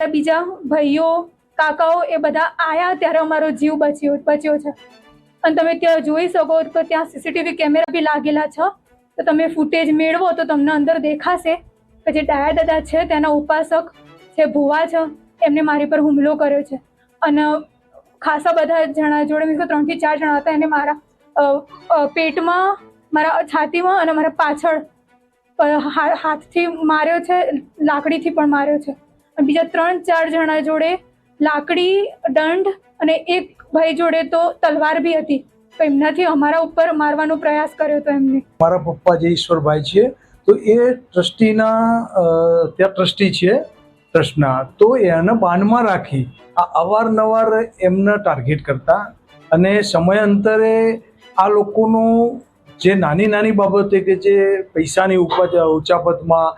અમારા બીજા ભાઈઓ કાકાઓ એ બધા આયા ત્યારે અમારો જીવ બચ્યો છે। અને તમે ત્યાં જોઈ શકો તો ત્યાં સીસીટીવી કેમેરા બી લાગેલા છે, તો તમે ફૂટેજ મેળવો તો તમને અંદર દેખાશે કે જે ડાયા દાદા છે તેના ઉપાસક જે ભુવા છે એમને મારી પર હુમલો કર્યો છે। અને ખાસા બધા જણા જોડે મીન્સ 3 થી 4 જણા હતા, એને મારા પેટમાં, મારા છાતીમાં અને મારા પાછળ હાથથી માર્યો છે, લાકડીથી પણ માર્યો છે। અને બીજા 3-4 જણા જોડે લાકડી, દંડ અને એક ભાઈ જોડે તો તલવાર બી હતી, તો એમનાથી અમારા ઉપર મારવાનો પ્રયાસ કર્યો હતો એમને। મારા પપ્પા જે ઈશ્વરભાઈ છે તો એ ટ્રસ્ટીના ત્યાં ટ્રસ્ટી છે ટ્રસ્ટના, તો એને બાનમાં રાખી આ અવારનવાર એમને ટાર્ગેટ કરતા અને સમયાંતરે આ લોકોનું જે નાની નાની બાબતે કે જે પૈસાની ઉચાપતમાં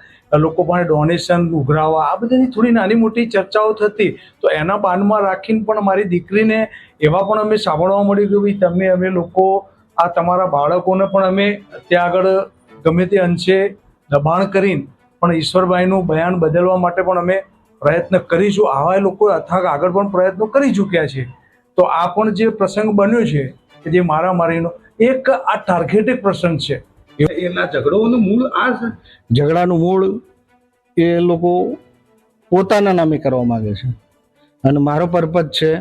લોકો પાસે ડોનેશન ઉઘરાવા, આ બધી થોડી નાની મોટી ચર્ચાઓ થતી, તો એના બાનમાં રાખીને પણ મારી દીકરીને એવા પણ અમે સાંભળવા મળ્યું કે ભાઈ અમે લોકો આ તમારા બાળકોને પણ અમે ત્યાં આગળ ગમે તે અંશે દબાણ કરીને પણ ઈશ્વરભાઈનું બયાન બદલવા માટે પણ અમે પ્રયત્ન કરીશું। આવા લોકો અથાગ આગળ પણ પ્રયત્નો કરી ચૂક્યા છે। તો આ પણ જે પ્રસંગ બન્યો છે કે જે મારામારીનો એક આ ટાર્ગેટેડ પ્રસંગ છે। એના ઝઘડોનું મૂળ આ છે। ઝઘડાનું મૂળ એ લોકો પોતાના નામે કરવા માંગે છે અને મારો પર્પઝ છે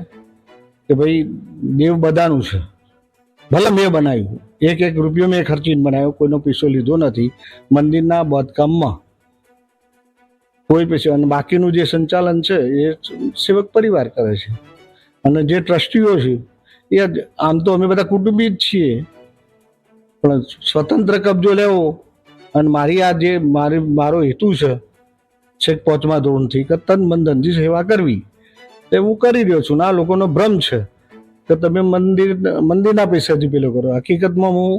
કે ભાઈ દેવ બધાનું છે, ભલે મેં બનાવ્યું, એક રૂપિયો મેં ખર્ચીને બનાવ્યો, કોઈનો પૈસો લીધો નથી મંદિરના બાંધકામમાં કોઈ પૈસો, અને બાકીનું જે સંચાલન છે એ સેવક પરિવાર કરે છે। અને જે ટ્રસ્ટીઓ છે એ આમ તો અમે બધા કુટુંબી જ છીએ, પણ સ્વતંત્ર કબજો લેવો અને મારી આ જે મારો હેતુ છે છેક 5મા ધોરણથી કે તન મન ધનથી સેવા કરવી, એ હું કરી રહ્યો છું। આ લોકોનો ભ્રમ છે કે તમે મંદિરના પૈસાથી પેલો કરો। હકીકતમાં હું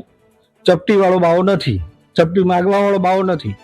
ચપટી વાળો બાવો નથી, ચપટી માગવા વાળો બાવો નથી।